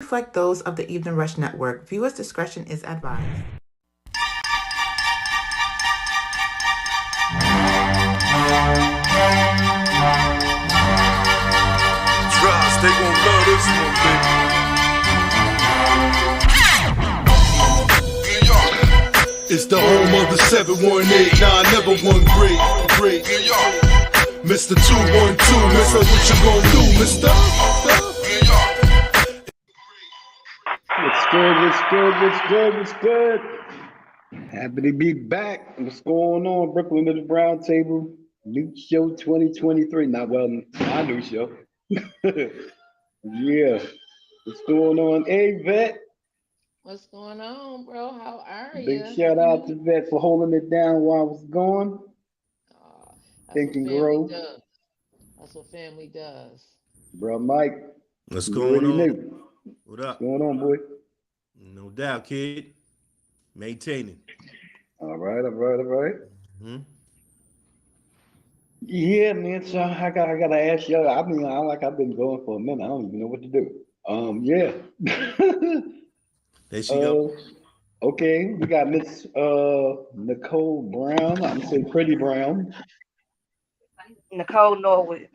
reflect those of the Evening Rush Network. Viewers' discretion is advised. Trust, they gon' love this one, baby. It's the home of the 718, nah, never one great. Mr. 212, Mr. What you gon' do, Mr.? What's good? Happy to be back. What's going on, Brooklyn Middle Brown Table? New show 2023. Not well, my new show. Yeah. What's going on, hey Vet? What's going on, bro? How are Big you? shout out to Vet for holding it down while I was gone. That's Think what and family grow. does. That's what family does. Bro, Mike. What's You going already on? knew. What up? What's going on, boy? No doubt, kid. Maintaining. All right. Hmm. Yeah, man. So I gotta ask you. I mean, I've been going for a minute. I don't even know what to do. Yeah. There she go. uh, okay. We got Miss Nicole Brown. I'm gonna say Pretty Brown. Nicole Norwood.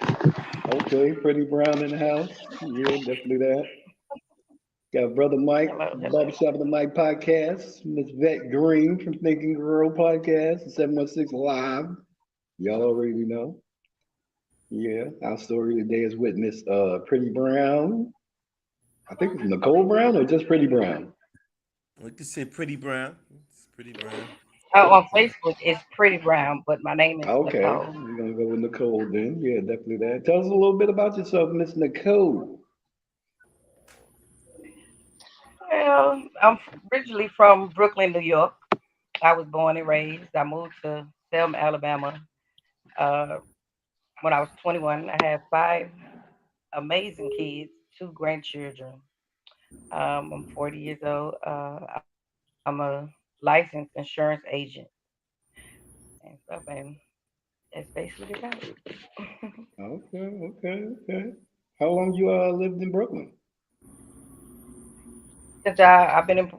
Okay, Pretty Brown in the house. Yeah, definitely that. Got Brother Mike, Hello. Barbershop of the Mike podcast. Miss Vet Green from Thinking Girl podcast, 716 Live. Y'all already know. Yeah, our story today is with Miss Pretty Brown. I think it's Nicole Brown or just Pretty Brown. We could say Pretty Brown. It's Pretty Brown. Oh, on Facebook, it's Pretty Brown, but my name is Okay, Nicole. we're gonna go with Nicole then. Yeah, definitely that. Tell us a little bit about yourself, Miss Nicole. Well, I'm originally from Brooklyn, New York. I was born and raised. I moved to Selma, Alabama uh, when I was 21. I have five amazing kids, two grandchildren. I'm 40 years old. I'm a licensed insurance agent and stuff, and that's basically about it. Okay. How long you lived in Brooklyn? I've been in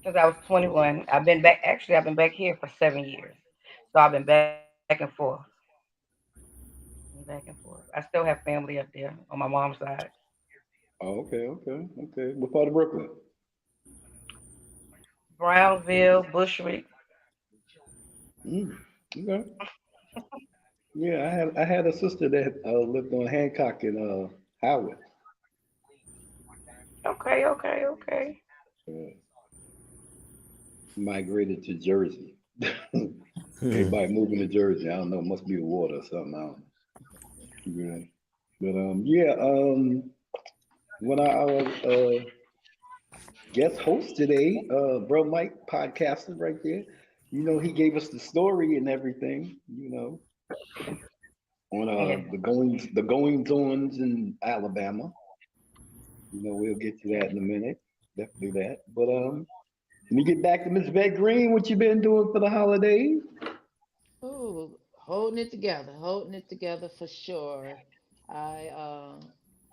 since I was 21. I've been back. Actually, I've been back here for 7 years. So I've been back and forth, back and forth. I still have family up there on my mom's side. Oh, okay. What part of Brooklyn? Brownsville, Bushwick. Mm, okay. Yeah, I had a sister that lived on Hancock in Howard. Okay. Uh, migrated to Jersey. Hmm. Everybody moving to Jersey. I don't know. It must be the water or something. I don't know. Yeah. But yeah. When I was guest host today, bro Mike podcasting right there. You know, he gave us the story and everything. You know, on Yeah. the goings ons in Alabama. You know, we'll get to that in a minute. Definitely that. But let me get back to Miss Vet Green. What you been doing for the holidays? Ooh, holding it together for sure. I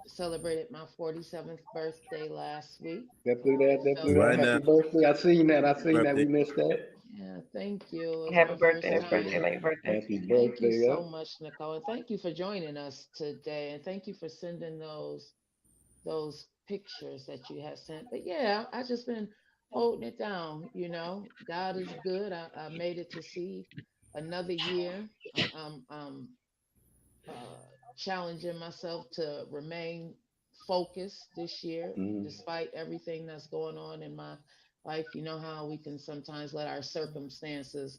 celebrated my 47th birthday last week. Definitely that. Definitely So, that. Right now, Happy birthday. I seen that. I seen that. birthday. We missed that. yeah, thank you. It was Happy my birthday, first happy birthday, time. late birthday. Happy Thank you birthday. so Up. much, Nicole, and thank you for joining us today. And thank you for sending those pictures that you have sent. But yeah, I just been holding it down. God is good. I made it to see another year. I'm uh, challenging myself to remain focused this year, Mm-hmm. despite everything that's going on in my life. You know how we can sometimes let our circumstances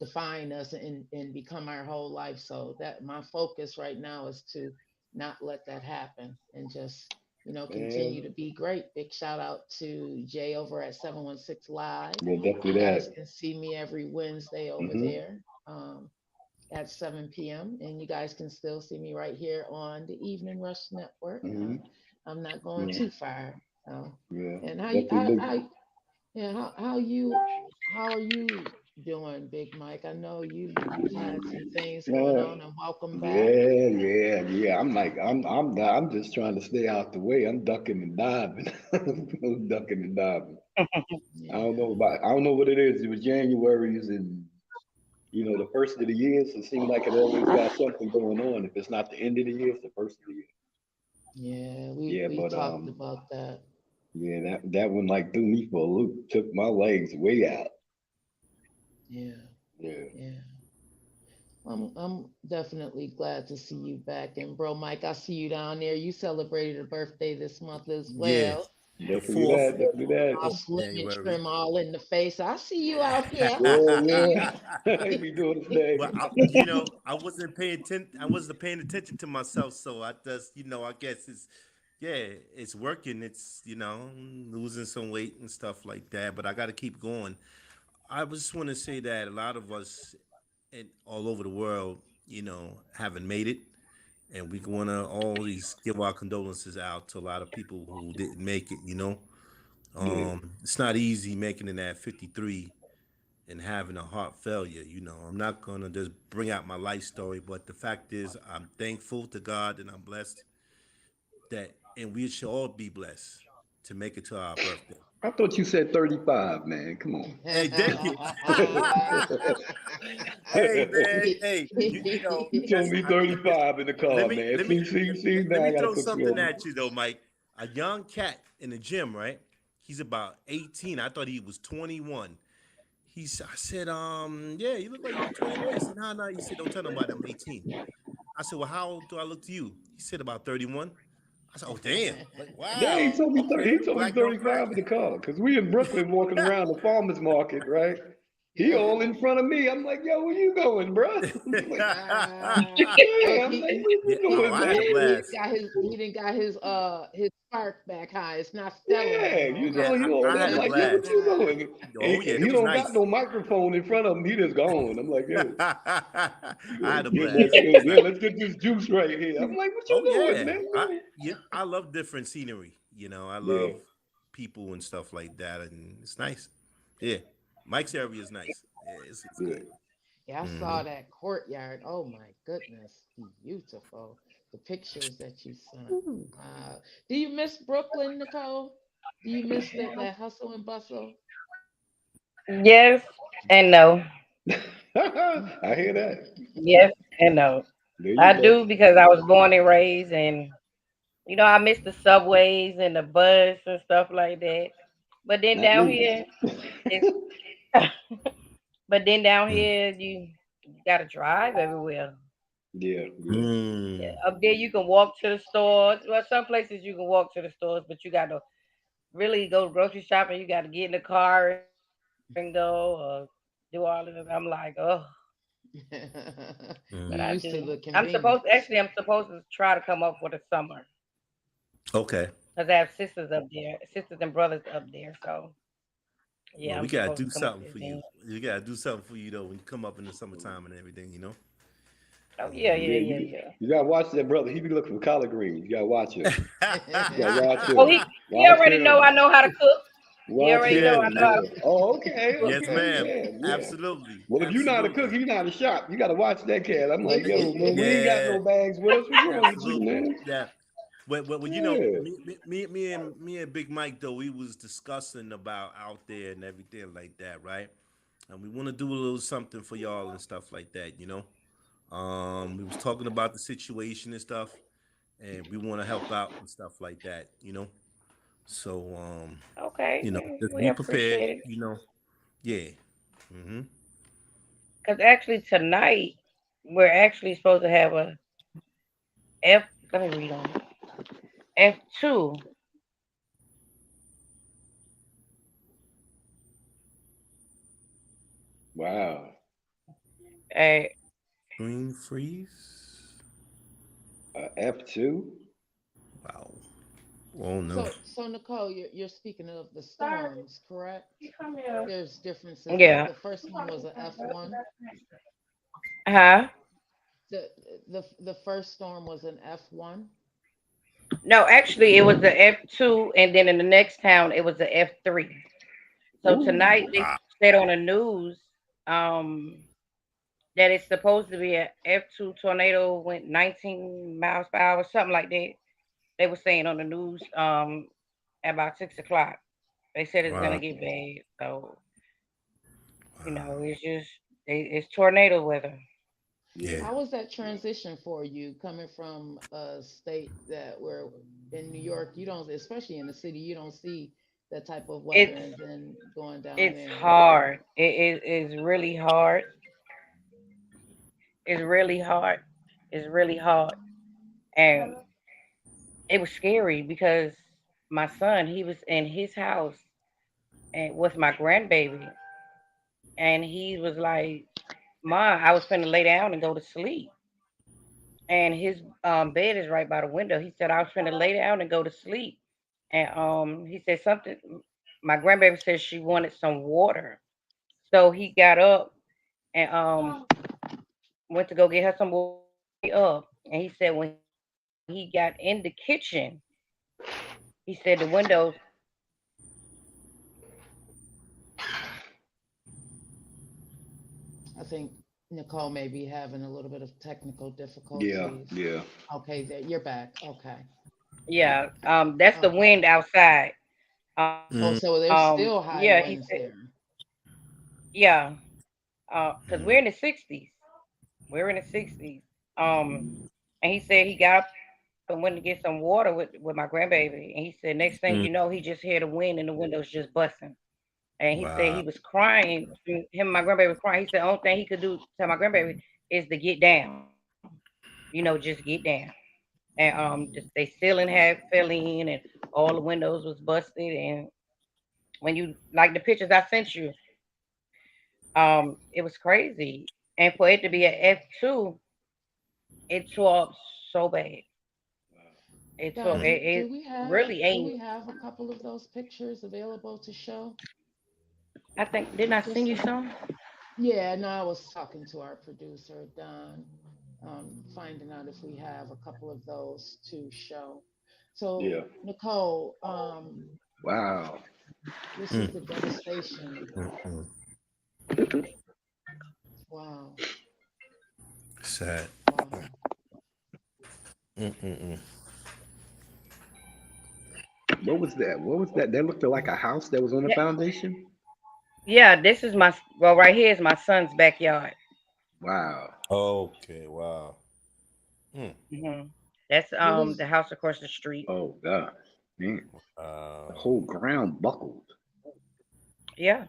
define us and become our whole life. So that my focus right now is to not let that happen and just continue And to be great. Big shout out to Jay over at 716 Live. yeah, definitely You guys that. can see me every Wednesday over Mm-hmm. there at 7 p.m. And you guys can still see me right here on the Evening Rush Network. Mm-hmm. I'm not going Yeah. too far. Uh, Yeah. and Definitely. yeah, how are you doing, Big Mike? I know you've had some things going Uh, on, and welcome back. yeah. I'm just trying to stay out the way. I'm ducking and diving. I'm ducking and diving. Yeah, I don't know what it is. It was January's and the first of the year. So it seems like it always got something going on. If it's not the end of the year, it's the first of the year. yeah, we Yeah, we but talked about that. yeah, that one like threw me for a loop. Took my legs way out. Yeah, Yeah. yeah. I'm definitely glad to see you back. And bro, Mike, I see you down there. You celebrated a birthday this month as Yeah, well. the Definitely fourth that. Definitely that. All of slim and January. trim, all in the face. I see you out here. Yeah, yeah. He be doing his Well, thing. I wasn't paying attention. I wasn't paying attention to myself, so I just, I guess yeah, it's working. It's, losing some weight and stuff like that. But I got to keep going. I just want to say that a lot of us, all over the world, haven't made it, and we want to always give our condolences out to a lot of people who didn't make it. Yeah. It's not easy making it at 53 and having a heart failure. I'm not gonna just bring out my life story, but the fact is, I'm thankful to God and I'm blessed and we should all be blessed to make it to our birthday. I thought you said 35, man. Come on. Hey, thank you. Hey, man. Hey, You told me I think this. 35 in the car, man. Let me See, let now I me gotta throw put you something on. at you though, Mike. A young cat in the gym, right? He's about 18. I thought he was 21. I said, yeah, you look like you're 21. He said, no. He said, don't tell nobody I'm 18. I said, well, how old do I look to you? He said, about 31. I said, oh, damn. Like, Yeah, wow. he Okay. told me Black don't crack. 35 in the car. Cause we in Brooklyn walking around the farmers market, right? He all in front of me. I'm like, yo, where you going, bro? I'm like, Look, yeah, I'm like, where Yeah. you Oh, going, I had a man? blast. he didn't got his spark back high. It's not stellar no Yeah, more, Yeah, you all I that. I'm had a like, yo, what blast. you doing? Oh, yeah, He it was don't got nice. no microphone in front of him. He just gone. I'm like, yo, I had a let's blast. It get was nice. let's get this juice right here. I'm like, what you Oh doing, yeah, man? I love different scenery. I Yeah, love people and stuff like that, and it's nice. Yeah, Mike's area is nice. Yeah, it's yeah. good. yeah, I Hmm. saw that courtyard. Oh my goodness, beautiful. The pictures that you sent. Wow. Do you miss Brooklyn, Nicole? Do you miss that hustle and bustle? Yes and no. I hear that. Yes and no. There you I go. do because I was born and raised, and I miss the subways and the bus and stuff like that. But then Not down me. here, it's but then down here you gotta drive everywhere. Yeah, yeah. Mm. Up there you can walk to the stores. Well, some places you can walk to the stores, but you gotta really go grocery shopping. You gotta get in the car and go or do all of it. I'm like, oh, but I You Mm. do. used to the I'm convenience. supposed to try to come up for the summer Okay. because I have sisters up there, sisters and brothers up there. So Well, yeah, we I'm gotta supposed do to come up something there for you. then. We gotta do something for you though when you come up in the summertime and everything. Oh yeah, Hmm. yeah, Yeah, yeah, yeah. you gotta watch that brother. He be looking for collard greens. You gotta watch him. You gotta watch Oh, him. he Watch already know him. I know how to cook. He Watch already know Yeah. I him. know how Yeah. to Oh, okay, cook. Yes, okay, ma'am. yeah, yeah. Absolutely. Well, if you know how to cook, Absolutely. he know how to shop. You gotta watch that cat. I'm like, yo, man, we ain't got Yeah. no bags with us. What's wrong with you, Absolutely. man? Yeah. Well, Yeah. me and Big Mike though, we was discussing about out there and everything like that, right? And we want to do a little something for y'all and stuff like that. We was talking about the situation and stuff, and we want to help out and stuff like that. So, Okay, just we be prepared. appreciate it. Yeah. Hmm. Because actually tonight we're actually supposed to have a F. Let me read on it. F2. Wow. A Screen freeze. F2. Wow. Oh no. So Nicole, you're speaking of the storms, correct? There's differences. yeah. The first one was a F1. Huh? The first storm was an F1. No, actually it was the F2, and then in the next town it was the F3. So Ooh. tonight they Wow. said on the news. um, that it's supposed to be a F2 tornado went 19 miles per hour, something like that. They were saying on the news at about 6 o'clock. They said it's gonna Wow. get bad. So Wow. it's just it's tornado weather. Yeah. Yeah. How was that transition for you coming from a state that where in New York you don't, especially in the city, you don't see that type of weather, It's and then going down it's there? hard. It is really hard. It's really hard. It's really hard. And it was scary because my son, he was in his house and with my grandbaby, and he was like, "Ma, I was finna lay down and go to sleep." And his bed is right by the window. He said, "I was finna lay down and go to sleep." And he said something. My grandbaby said she wanted some water, so he got up and went to go get her some water. Up, and he said when he got in the kitchen, he said the windows. I think Nicole may be having a little bit of technical Yeah. difficulties. Yeah. Okay, there you're back. Okay. Yeah, that's the Okay. wind outside. Oh, Mm. so there's Yeah, he still said, high winds there. yeah, because we're in the 60s. We're in the 60s. Um, and he said he got up and went to get some water with my grandbaby. And he said, next thing you know, he Mm. just heard the wind and the windows just busting. And he said he was Wow. crying. Him and my grandbaby was crying. He said, the only thing he could do to my grandbaby is to get down. Just get down. And they ceiling had fell in, and all the windows was busted. And when you like the pictures I sent you, it was crazy. And for it to be an F2, it tore up so bad. It tore. Mm. Don, It really do ain't. we have a couple of those pictures available to show? I think didn't I send Just you some? yeah, no, I was talking to our producer, Don, finding out if we have a couple of those to show. So, Yeah. Nicole, Wow. this is Mm. the devastation. Mm. Wow, Sad. wow. Mm. What was that? What was that? That looked like a house that was on the Yeah, foundation. yeah. This is my well, right here is my son's backyard. Wow. Okay. Wow. Mm. hmm That's What is the house across the street. Oh God. Man. The Uh. whole ground buckled. Yeah,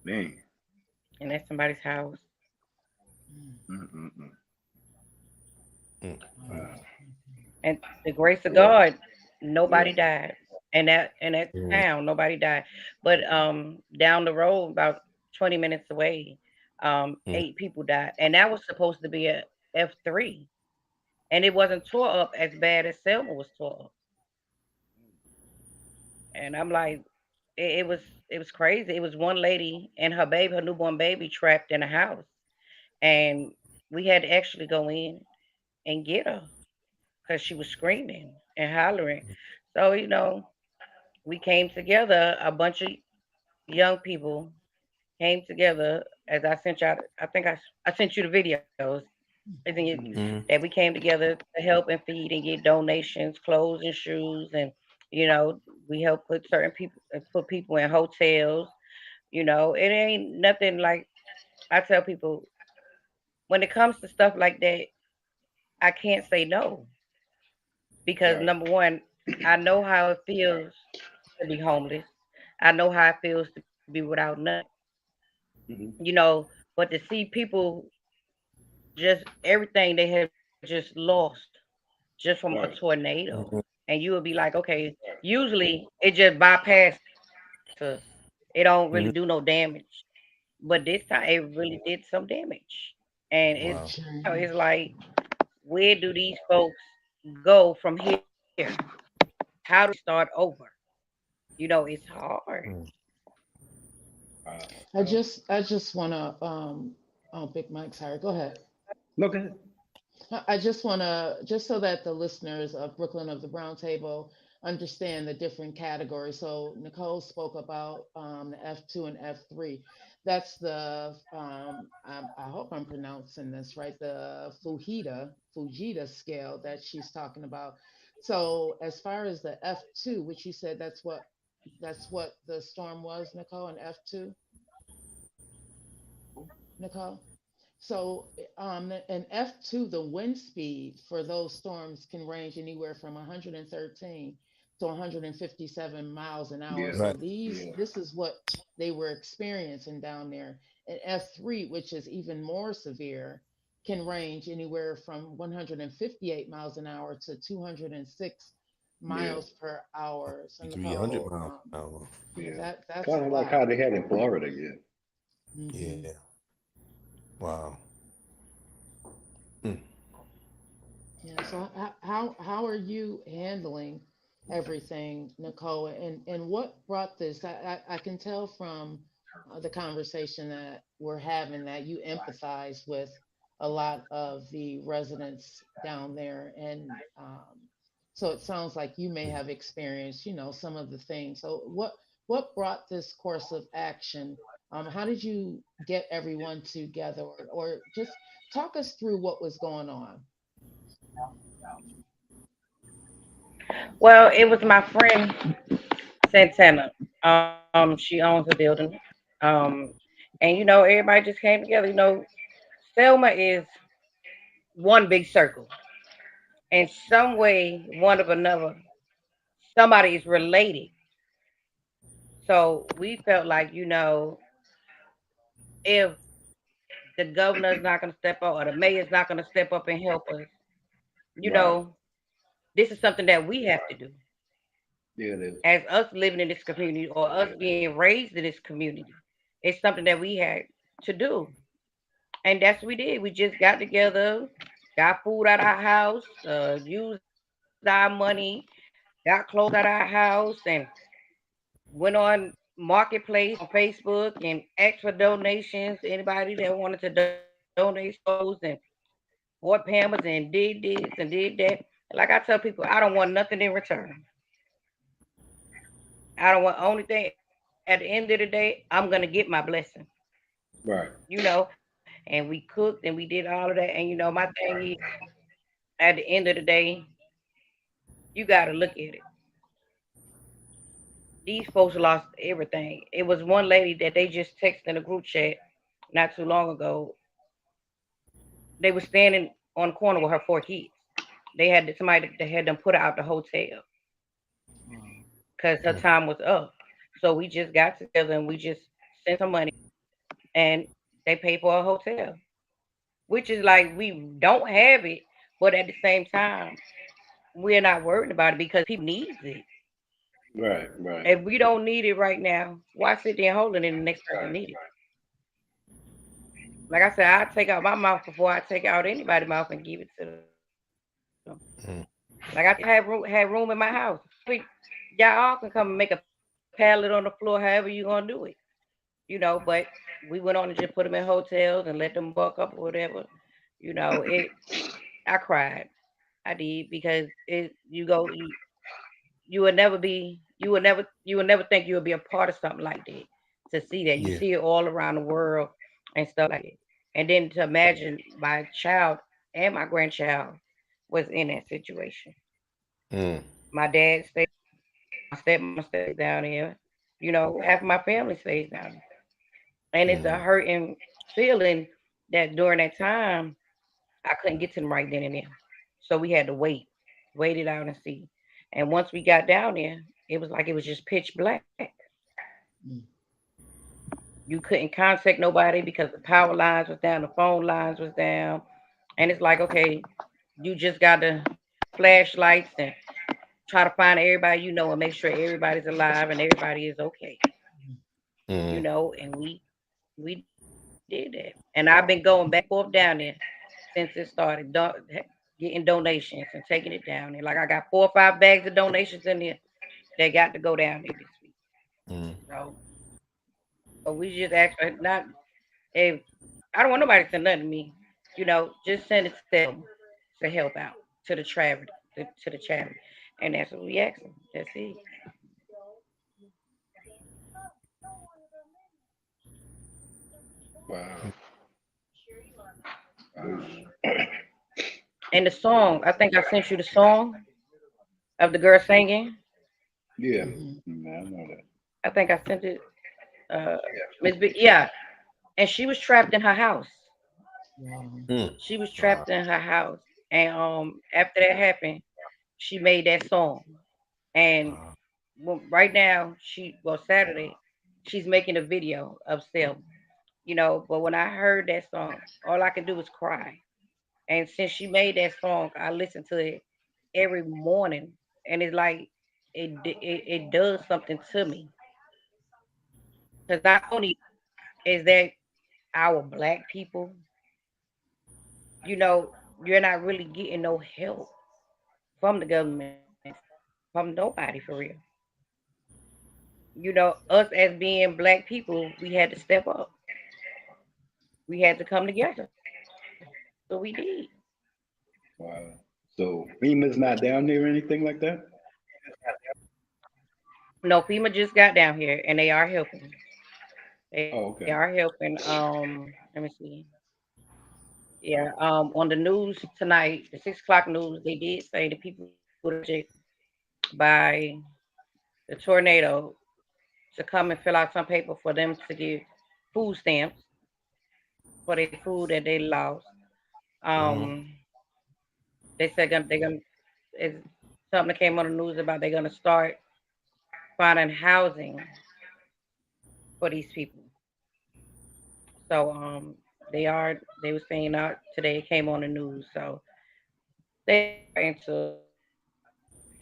Man. and that's somebody's house. mm, Mm-mm-mm. Mm. Mm. Wow. And the grace of Boy. God, Yeah. nobody died. And that Mm. town, nobody died. But down the road, about 20 minutes away, Mm. 8 people died, and that was supposed to be a F3, and it wasn't tore up as bad as Selma was tore up. And I'm like, it was crazy. It was one lady and her baby, her newborn baby, trapped in a house, and we had to actually go in and get her because she was screaming and hollering. So we came together, a bunch of young people came together as I sent y'all. I think I sent you the videos. Isn't it Mhm. Mm. that we came together to help and feed and get donations, clothes and shoes, and you know we help put certain people put people in hotels. It ain't nothing like I tell people when it comes to stuff like that. I can't say no because Right. number one, I know how it feels to be homeless. I know how it feels to be without nothing. Hmm. But to see people just everything they have just lost just from a Right. tornado, Mm. and you would be like, okay, usually it just bypasses us. It don't really do no Mm. damage, but this time it really did some damage, and Wow. it's change? like, where do these folks go from here? How do they start over? It's hard. Mm. Wow. I just wanna oh, Big Mike, sorry, go ahead. Look at it. I just want to, just so that the listeners of Brooklyn of the Brown Table understand the different categories. So Nicole spoke about the F2 and F3. I hope I'm pronouncing this right, the Fujita scale that she's talking about. So as far as the F2, which you said that's what the storm was, Nicole, an F2, Nicole. So, an F2, the wind speed for those storms can range anywhere from 113 to 157 miles an hour. Yeah, So Right. yeah, this is what they were experiencing down there. And F3, which is even more severe, can range anywhere from 158 miles an hour to 206 yeah, miles per hour. So 300 Nicole, miles an hour. yeah, yeah. that's a Kind of like lot. how they had in Florida. Yeah. Hmm. Yeah. Wow. Yeah. So how are you handling everything, Nicole? And what brought this? I can tell from the conversation that we're having that you empathize with a lot of the residents down there, and so it sounds like you may have experienced, some of the things. So what brought this course of action? How did you get everyone together, or just talk us through what was going on? Well, it was my friend Santana. She owns a building. Um, and everybody just came together. Selma is one big circle. In some way, one of another, somebody is related. So we felt like, if the governor is not going to step up or the mayor is not going to step up and help us, you Right. know, this is something that we have to do Yeah, it is. as us living in this community or us being raised in this community. It's something that we had to do. And that's what we did. We just got together, got food at our house, used our money, got clothes at our house, and went on Marketplace on Facebook and asked for donations. Anybody that wanted to donate clothes and bought Pampers and did this and did that. Like I tell people, I don't want nothing in return. I don't want only thing at the end of the day, I'm gonna get my blessing. Right. And we cooked and we did all of that. And my thing is, at the end of the day, you gotta look at it. These folks lost everything. It was one lady that they just texted in a group chat not too long ago. They were standing on the corner with her four kids. They had somebody that had them put her out the hotel Wow. because her time was up. So we just got together and we just sent some money and they paid for a hotel, which is like we don't have it, but at the same time, we're not worried about it because people needs it. Right. Right. If we don't need it right now, why sit there and hold it and the next person Right. need it? Like I said, I take out my mouth before I take out anybody's mouth and give it to them. Like I had room in my house. Y'all all can come and make a pallet on the floor, however you gonna do it. But we went on and just put them in hotels and let them buck up or whatever. It. I cried. I did because you would never be, you would never think you would be a part of something like that. To see that you Yeah. see it all around the world and stuff like that, and then to imagine my child and my grandchild was in that situation. Mm. My dad stayed, my stepmom stays down there. Half of my family stays down there, and it's a hurting feeling that during that time I couldn't get to them right then and there. So we had to wait it out and see. And once we got down there, it was like it was just pitch black. Mm. You couldn't contact nobody because the power lines was down, the phone lines was down. And it's like, okay, you just got the flashlights and try to find everybody and make sure everybody's alive and everybody is okay. Mm. And we did that. And I've been going back and forth down there since it started getting donations and taking it down there. Like I got 4 or 5 bags of donations in there that got to go down there this week. Mm. So, so we just asked for not if I don't want nobody to send nothing to me. Just send it to Selma to help out to the charity to the charity, and that's what we asked them. That's it. Wow. Wow. And the song, I think I sent you the song of the girl singing. Yeah. Hmm. I know that. I think I sent it. Uh, Miss B, yeah, and she was trapped in her house. Wow. She was Wow. trapped in her house, and after that happened, she made that song. And Wow. right now, Saturday, she's making a video of Selma. But when I heard that song, all I could do was cry. And since she made that song, I listen to it every morning, and it's like it does something to me. Because not only is that our black people, you know, you're not really getting no help from the government, from nobody for real. Us as being black people, we had to step up. We had to come together. So we did. Wow. So FEMA's not down there or anything like that? No, FEMA just got down here and they are helping. They are Oh, okay. helping. Let me see. Yeah, on the news tonight, the 6 o'clock news, they did say the people that were affected by the tornado to come and fill out some paper for them to give food stamps for their food that they lost. Mm-hmm. Um, they said they're gonna it's something that came on the news about they're gonna start finding housing for these people. So they were saying out today it came on the news. So they starting to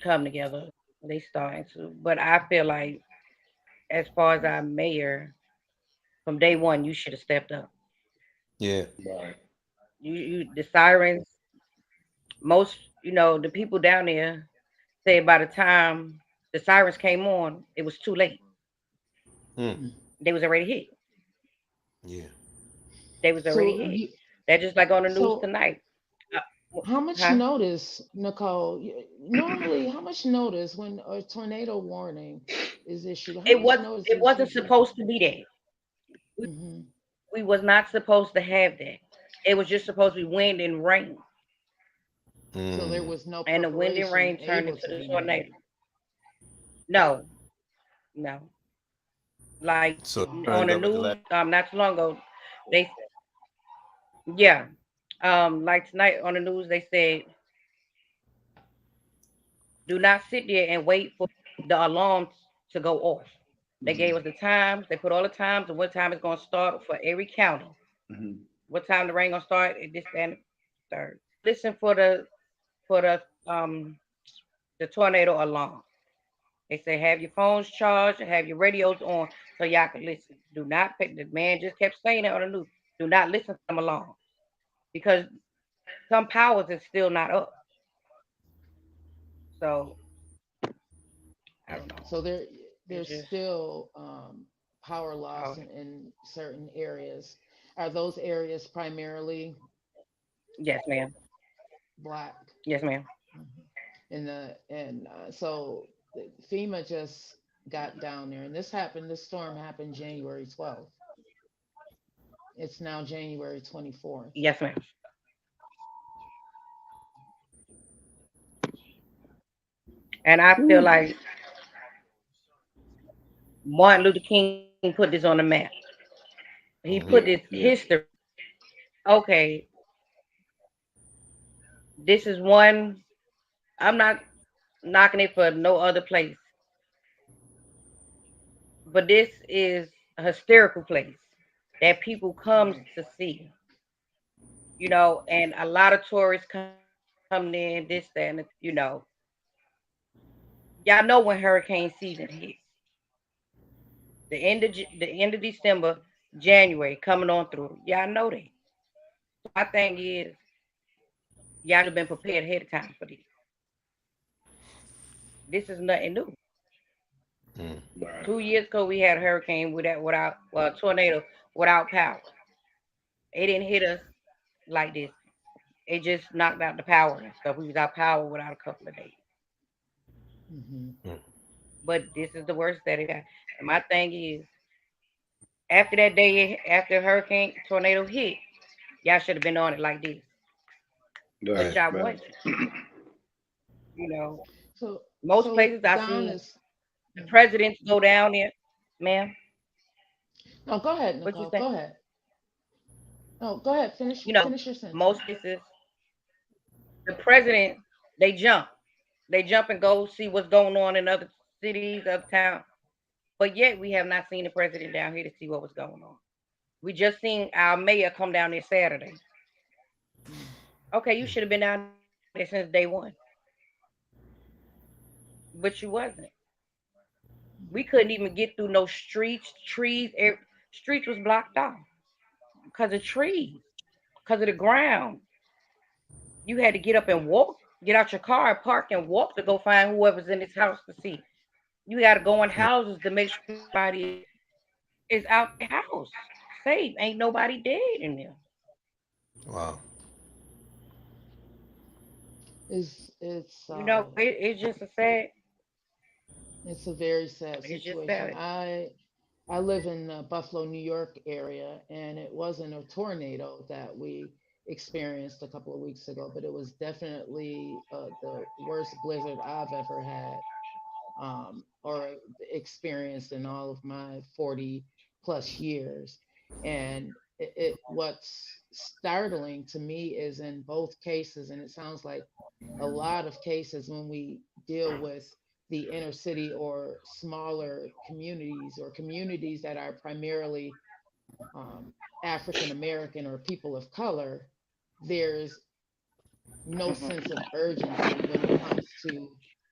come together. They starting to, but I feel like as far as our mayor, from day one, you should have stepped up. Yeah. Right. The sirens, most the people down there say by the time the sirens came on, it was too late. Mm. Mm. They was already hit. Yeah. They was already So hit. you They're just like on the news so tonight. Uh, how much huh? notice, Nicole? Normally, how much notice when a tornado warning is issued? How It much was. notice It is wasn't usually supposed to be there. We, given? we was not supposed to have that. It was just supposed to be wind and rain, So there Mm. was no and the wind and preparation rain turned able into to the be tornado. made. No, no. Like So it on turned the up at the news, last. not too long ago, they yeah, like tonight on the news they said, do not sit there and wait for the alarm to go off. They Hmm. gave us the times. They put all the times and what time it's going to start for every county. Hmm. What time the rain going to start? At this, that, and the third. Listen for the tornado alarm. They say have your phones charged, have your radios on so y'all can listen. Do not pick. The man just kept saying it on the news. Do not listen to them alarms because some powers is still not up. So I don't know. So It's there's just still power oh loss in certain areas. Are those areas primarily yes, ma'am. black? Yes, ma'am. Mhm. So FEMA just got down there, and this storm happened January 12th. It's now January 24th. Yes, ma'am. And I feel Ooh. like Martin Luther King put this on the map. He put this Mm-hmm. Yeah. Yeah. history. Okay, this is one. I'm not knocking it for no other place, but this is a hysterical place that people comes Right. to see. And a lot of tourists come in, this, that, and y'all know when hurricane season hits. The end of December, January coming on through. Y'all know that. So my thing is, y'all should have been prepared ahead of time for this. This is nothing new. Mm. 2 years ago, we had a hurricane without well, a tornado without power. It didn't hit us like this. It just knocked out the power and stuff. We was out power without a couple of days. Hmm. Mm. But this is the worst that it got. And my thing is, After that day, after hurricane tornado hit, y'all should have been on it like this, but Right, y'all right. wasn't. You know, So most so places I Don seen is. the presidents go down there, ma'am. No, go ahead, What you Nicole. say? Go ahead. No, go ahead. Finish You know, finish your most sentence. places the president they jump, and go see what's going on in other cities, other towns. But yet we have not seen the president down here to see what was going on. We just seen our mayor come down there Saturday. Mm. Okay, you should have been down there since day one, but you wasn't. We couldn't even get through no streets, trees. Streets was blocked off because of trees, because of the ground. You had to get up and walk, get out your car, park, and walk to go find whoever's in this house to see. You got to go in houses to make sure everybody is out the house safe. Ain't nobody dead in there. Wow. Is it's You know, it's just a sad. it's a very sad It's just situation. sad. I live in the Buffalo, New York area, and it wasn't a tornado that we experienced a couple of weeks ago, but it was definitely the worst blizzard I've ever had, or experienced in all of my 40 plus years. And what's startling to me is in both cases, and it sounds like a lot of cases when we deal with the inner city or smaller communities or communities that are primarily um, African American or people of color, there's no sense of urgency when it comes to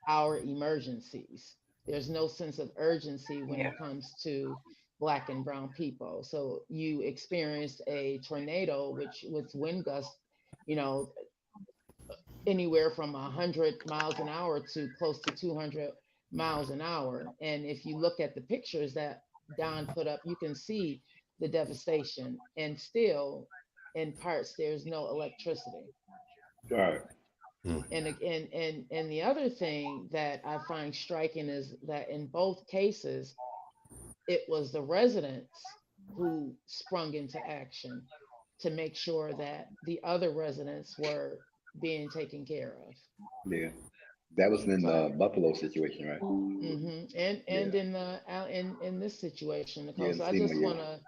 our emergencies. There's no sense of urgency when Yeah. it comes to Black and Brown people. So you experienced a tornado, which with wind gusts, you know, anywhere from 100 miles an hour to close to 200 miles an hour. And if you look at the pictures that Don put up, you can see the devastation. And still, in parts, there's no electricity. Right. And the other thing that I find striking is that in both cases, it was the residents who sprung into action to make sure that the other residents were being taken care of. Yeah. That was in So I, the Buffalo situation, right? and Yeah. in the in this situation, Yeah, Nicole. the So I SEMA, just yeah. want to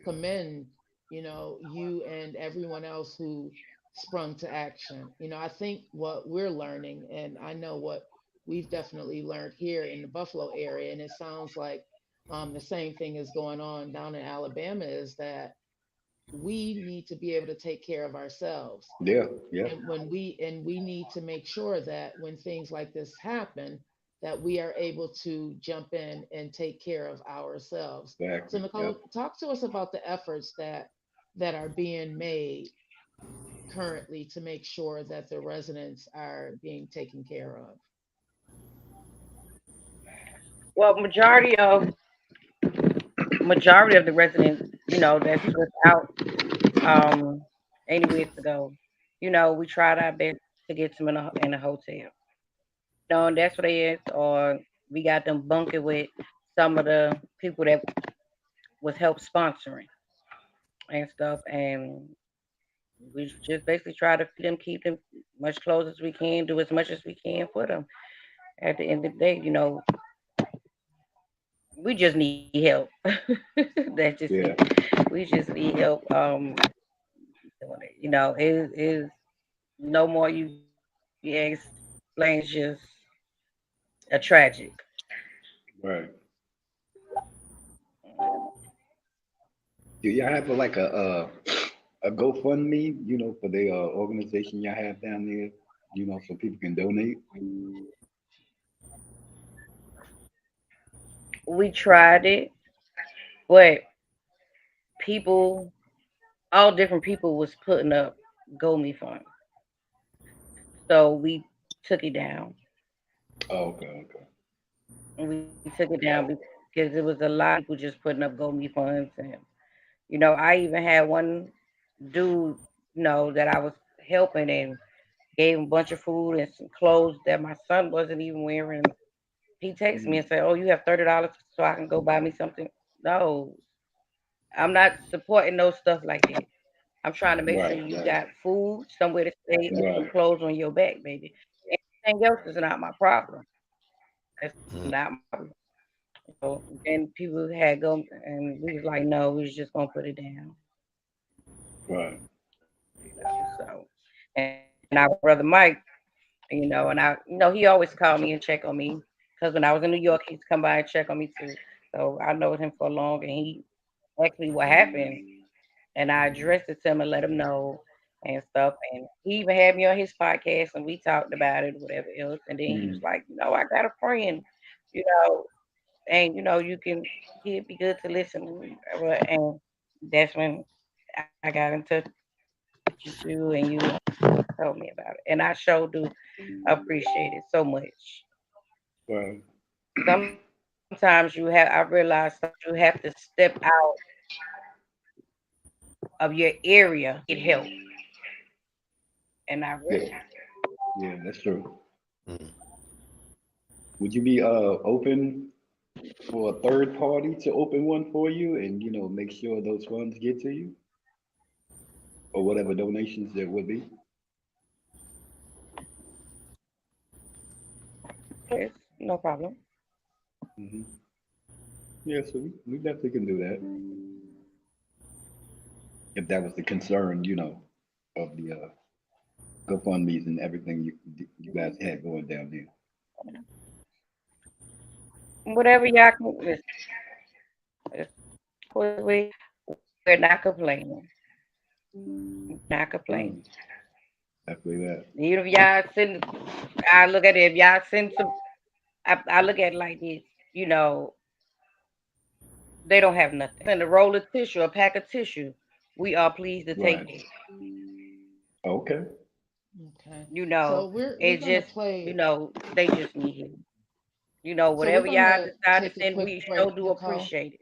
commend, you and everyone else who sprung to action. I think what we're learning, and I know what we've definitely learned here in the Buffalo area, and it sounds like the same thing is going on down in Alabama, is that we need to be able to take care of ourselves. Yeah, yeah. And we need to make sure that when things like this happen, that we are able to jump in and take care of ourselves. So Exactly. Nicole, Yep. talk to us about the efforts that are being made currently to make sure that the residents are being taken care of. Well, majority of the residents, that's was out anywhere to go. We tried our best to get them in a hotel. And that's what it is. Or we got them bunking with some of the people that was help sponsoring and stuff. And we just basically try to feed them, keep them much clothes as we can, do as much as we can for them. At the end of the day, we just need help. That's just it. Yeah. We just need help. Doing it. It is no more you explain. It's just a tragic. Right. Do y'all have like a GoFundMe, for the organization y'all have down there, so people can donate? We tried it, but people, all different people, was putting up GoMe funds, so we took it down. Oh, okay, okay. We took it down because it was a lot of people just putting up GoMe funds, and I even had one dude, that I was helping and gave him a bunch of food and some clothes that my son wasn't even wearing. He texted me Mm, and said, "Oh, you have $30 so I can go buy me something." No, I'm not supporting no stuff like that. I'm trying to make sure Right, you right, got food, somewhere to stay, and some right, clothes on your back, baby. Anything else is not my problem. That's Mm. not my problem. So then people had go and we was like, no, we was just gonna put it down. right. So and our brother Mike, and he always called me and check on me because when I was in New York, he'd come by and check on me too. So I know him for long, and he asked me what happened, and I addressed it to him and let him know and stuff. And he even had me on his podcast, and we talked about it, whatever else. And then he was Mm, like, I got a friend, you know, and you can he'd be good to listen. And that's when I got in touch with you, and you told me about it, and I sure do appreciate it so much. right. Sometimes I realize sometimes you have to step out of your area to get help, and I Yeah, really yeah, that's true. Mm. Would you be open for a third party to open one for you and make sure those funds get to you or whatever donations there would be? yes, no problem. Hmm. Yeah, so we definitely can do that if that was the concern, of the GoFundMe's and everything you guys had going down there. Whatever y'all can listen, we're not complaining. Not Fine, complaining. definitely that. Even if y'all send, I look at it. If y'all send some, I look at it like this. You know, they don't have nothing. Send a roll of tissue, a pack of tissue. We are pleased to take Right. it. Okay. Okay. You So know, we're it's gonna just, play. they just need it. So we're Whatever y'all gonna decide to take a send, quick we sure break, do Nicole. appreciate it.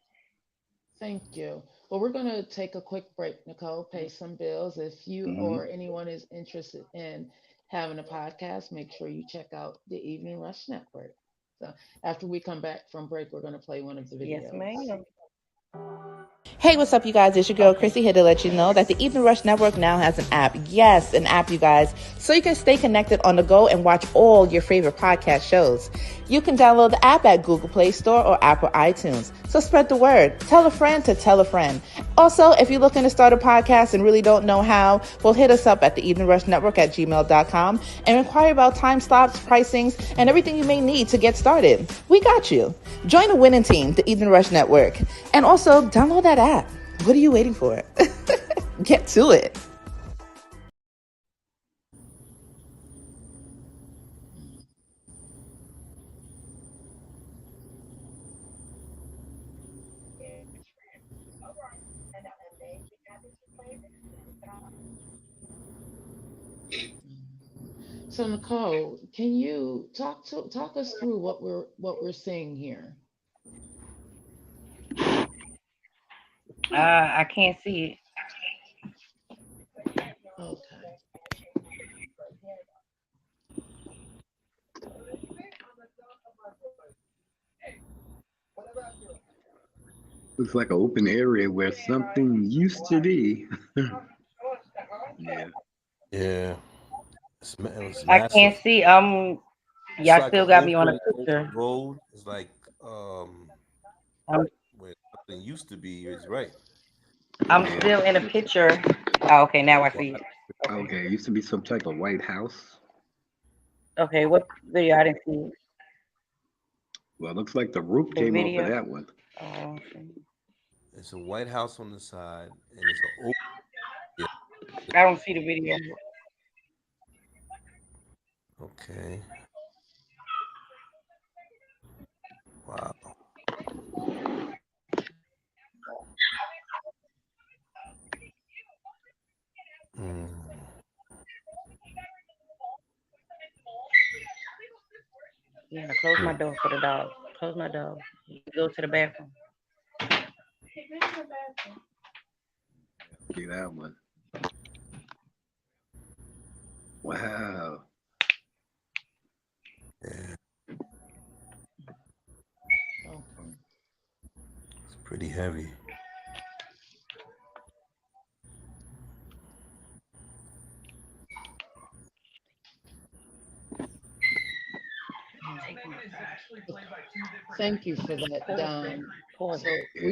Thank you. Well, we're going to take a quick break, Nicole, pay some bills. If you or Hmm. anyone is interested in having a podcast, make sure you check out the Evening Rush Network. So after we come back from break, we're going to play one of the Yes, videos. ma'am. Hey, what's up, you guys? It's your girl, Okay. Chrissy, here to let you know that the Evening Rush Network now has an app. Yes, an app, you guys, so you can stay connected on the go and watch all your favorite podcast shows. You can download the app at Google Play Store or Apple iTunes. So spread the word. Tell a friend to tell a friend. Also, if you're looking to start a podcast and really don't know how, well, hit us up at the Evening Rush Network at gmail.com and inquire about time slots, pricings, and everything you may need to get started. We got you. Join the winning team, the Evening Rush Network. And also, download that app. What are you waiting for? Get to it. So Nicole, can you talk us through what we're seeing here? I can't see it. Okay. Looks like an open area where something used to be. Yeah. Yeah, it was I can't massive. see. It's Y'all like still an got me on a open picture. road. It's like um I'm where something used to be. Is right. I'm Yeah. still in a picture. Oh, okay, now I see it. Okay. Okay. It used to be some type of White House. Okay, what video? I didn't see Well, it looks like the roof the came off of video. that one. Okay. It's a White House on the side, and it's an open. Yeah. I don't see the video. Okay. Wow. Mm. Yeah, close my Hmm. door for the dog. Close my door. You go to the bathroom. See that one. Wow. Yeah, Okay. it's pretty heavy. Thank you for that, Poor thing. Don. Poor thing. So Yeah,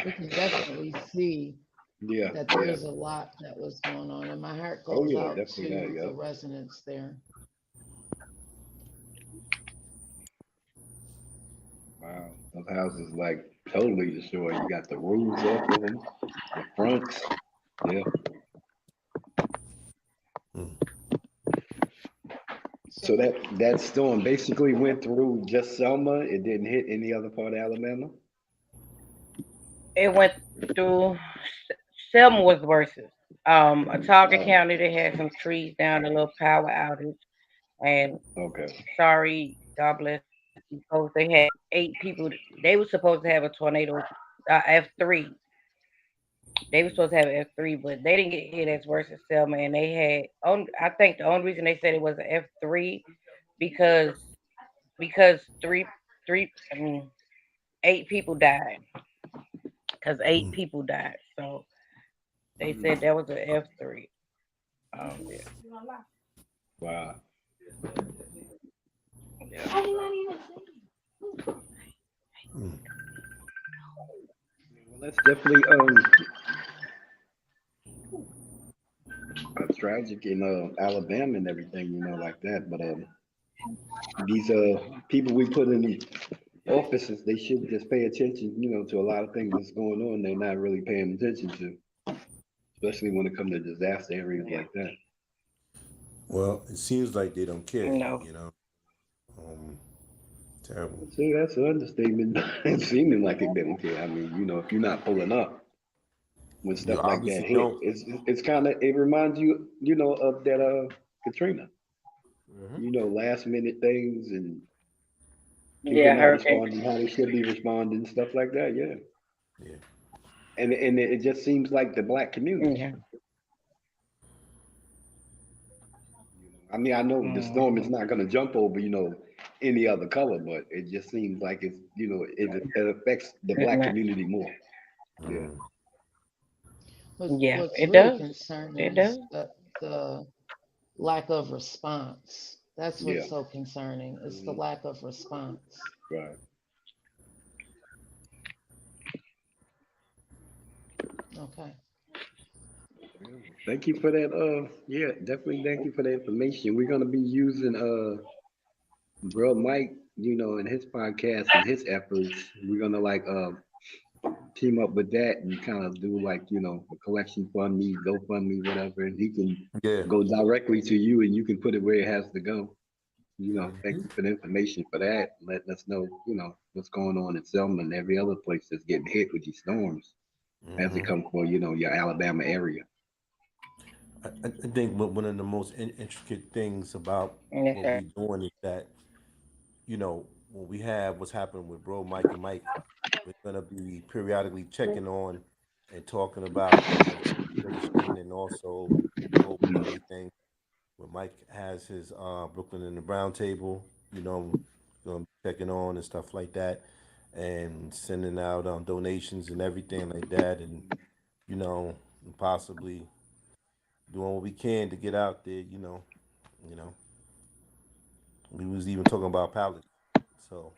we can definitely see yeah, that yeah. there's a lot that was going on, and my heart Oh goes yeah, out definitely that. to the Yep. residents there. Wow, those houses like totally destroyed. You got the roofs off of them, the fronts. Yeah. Mm. So So that storm basically went through just Selma. It didn't hit any other part of Alabama. It went through. Selma was worse. Target Oh, County, they had some trees down, a little power outage, and okay. sorry, God bless you folks. They had 8 people. They were supposed to have a tornado, F3. They were supposed to have an F3, but they didn't get hit as worse as Selma, and they had. I think the only reason they said it was an F3 because three, I mean, 8 people died because eight Mm. people died. So they said Mm, that was an F3. Yeah, wow. yeah. Mm. Well, that's definitely tragic in Alabama and everything, like that. But these people we put in these offices, they should just pay attention, to a lot of things that's going on. They're not really paying attention to, especially when it comes to disaster areas Yeah. like that. Well, it seems like they don't care. No. You know, um, terrible. See, that's an understatement. It's seeming like they don't care. I mean, if you're not pulling up when You stuff like that obviously hit, don't. it's kind of it reminds you, of that Katrina. Hmm. Last minute things and people Yeah, not hurricane. responding how they should be responding, stuff like that. Yeah, Yeah. and it just seems like the black community. Yeah. I mean, I know the storm is Hmm. not going to jump over, any other color, but it just seems like it's, it affects the black Not. community more. Yeah, Mm. Yeah, what's it really does. concerning It does. is the lack of response. That's yeah, what's so concerning. It's the hmm, lack of response. right. Okay. Yeah. Thank you for that. Yeah, definitely. Thank you for the information. We're gonna be using bro Mike, in his podcast and his efforts. We're gonna like team up with that and kind of do like a collection fund me, GoFundMe, whatever, and he can Yeah. go directly to you and you can put it where it has to go. Thank Hmm. you for the information for that. Letting us know, what's going on in Selma and every other place that's getting hit with these storms as it Hmm. comes for your Alabama area. I think one of the most intricate things about And it's what we're doing is that, when we have what's happening with Bro Mike and Mike, we're gonna be periodically checking on and talking about the situation and also the GoFundMe thing. Where Mike has his Brooklyn and the Brown Table, gonna be checking on and stuff like that, and sending out donations and everything like that, and possibly doing what we can to get out there. You know, we was even talking about pallets, so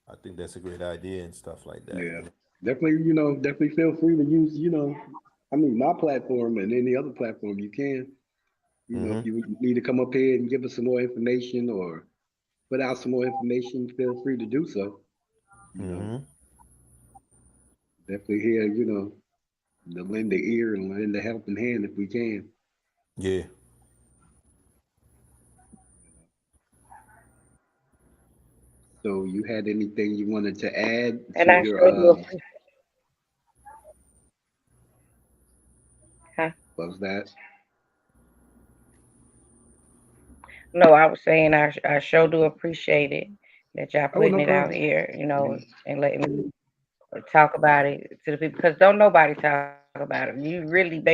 I think that's a great idea and stuff like that. Yeah, definitely. Definitely feel free to use. I mean, my platform and any other platform you can. If Mm-hmm. you need to come up here and give us some more information or put out some more information, feel free to do so. You know, Mm-hmm. definitely here. To lend the ear and lend a helping hand if we can. Yeah. So, you had anything you wanted to add and to I your sure do huh? what was that? No, I was saying I sure do appreciate it that y'all Oh, putting no it out problem. here, Yeah, and letting me talk about it to the people because don't nobody talk about it. You really basically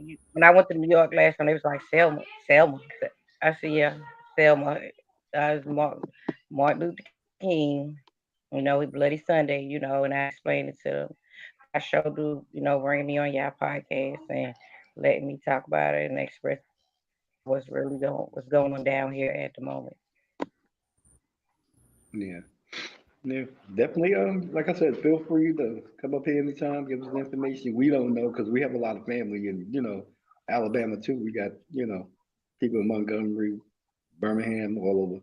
when I went to New York last time, they was like Selma. I said, yeah, Selma. Was Martin Luther King. He Bloody Sunday. And I explained it to them. But I sure do, bringing me on y'all podcast and letting me talk about it and express what's going on down here at the moment. yeah. Yeah, definitely. Like I said, feel free to come up here anytime. Give us the information. We don't know because we have a lot of family in Alabama too. We got people in Montgomery, Birmingham, all over.